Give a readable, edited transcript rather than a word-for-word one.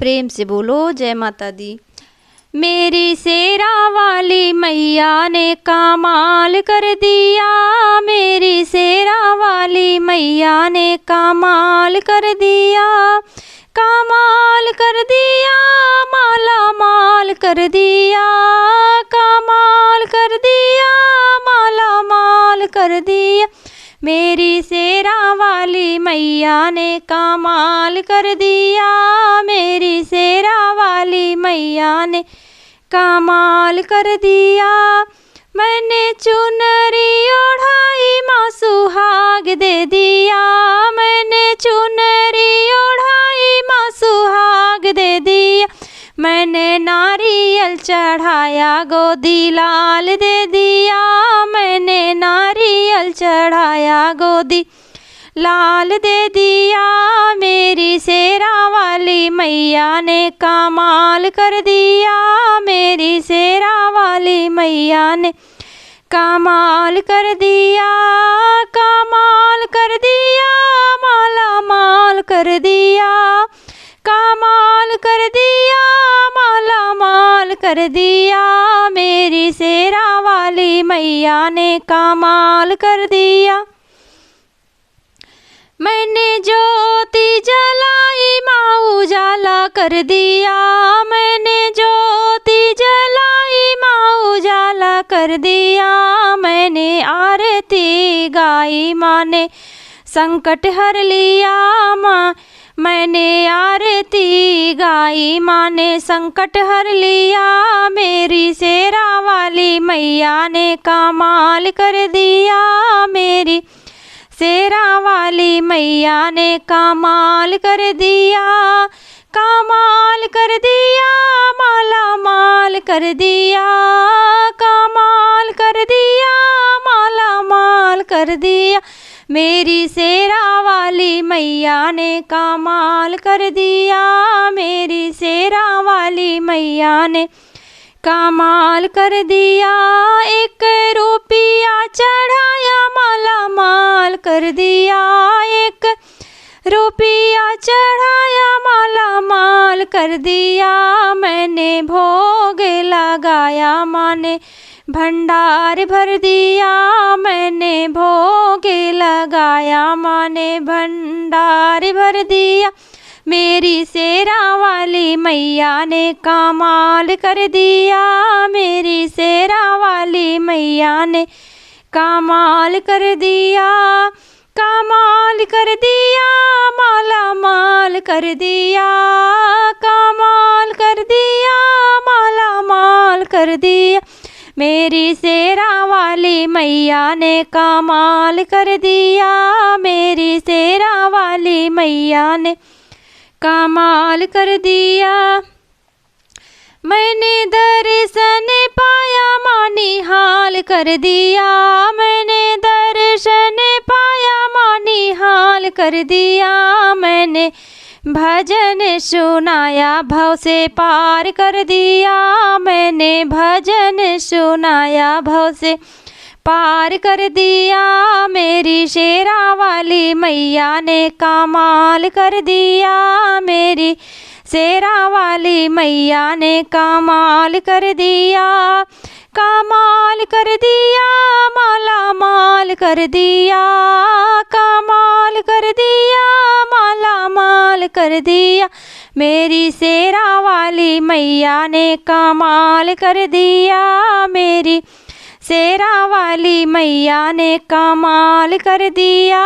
प्रेम से बोलो जय माता दी। मेरी शेरा वाली मैया ने कमाल कर दिया, मेरी शेरा वाली मैया ने कमाल कर दिया, कमाल कर दिया, माला माल कर दिया, कमाल कर दिया, माला माल कर दिया। मेरी शेरा वाली मैया ने कमाल कर दिया, मेरी शेरा वाली मैया ने कमाल कर दिया। मैंने चुनरी ओढ़ाई माँ सुहाग दे दिया, मैंने चुनरी ओढ़ाई माँ सुहाग दे दिया। मैंने नारियल चढ़ाया गोदी लाल दे दिया, मैंने नारियल चढ़ाया गोदी लाल दे दिया। मेरी शेरा वाली मैया ने कमाल कर दिया, मेरी शेरा वाली मैया ने कमाल कर दिया, कमाल कर दिया, माला माल कर दिया, कमाल कर दिया, माला माल कर दिया। मेरी शेरा वाली मैया ने कमाल कर दिया। मैंने ज्योति जलाई माँ उजाला कर दिया, मैंने ज्योति जलाई माँ उजाला कर दिया। मैंने आरती गाई माँ ने संकट हर लिया माँ, मैंने आरती गाई माँ ने संकट हर लिया। मेरी शेरा वाली मैया ने कमाल कर दिया, मेरी शेरा वाली मैया ने कमाल कर दिया, कमाल कर दिया, माला माल कर दिया, कमाल कर दिया, माला माल कर दिया। मेरी शेरा वाली मैया ने कमाल कर दिया, मेरी शेरा वाली मैया ने कमाल कर दिया। एक रुपया चढ़ाया माला माल कर दिया, एक रुपया चढ़ाया माला माल कर दिया। मैंने भोग लगाया माँ ने भंडार भर दिया, मैंने भोग लगाया माँ ने भंडार भर दिया। मेरी शेरा वाली मैया ने कमाल कर दिया, मेरी शेरा वाली मैया ने कमाल कर दिया, कमाल कर दिया, माला माल कर दिया, कमाल कर दिया, माला माल कर दिया। मेरी शेरा वाली मैया ने कमाल कर दिया, मेरी शेरा वाली मैया ने कमाल कर दिया। मैंने दर्शन पाया माँ निहाल कर दिया, मैंने दर्शन पाया माँ निहाल कर दिया। मैंने भजन सुनाया भव से पार कर दिया, मैंने भजन सुनाया भव से पार कर दिया। मेरी शेरा वाली मैया ने कमाल कर दिया, मेरी शेरा वाली मैया ने कमाल कर दिया, कमाल कर दिया, माला माल कर दिया, कमाल कर दिया, माला माल कर दिया। मेरी शेरा वाली मैया ने कमाल कर दिया, मेरी शेरा वाली मैया ने कमाल कर दिया।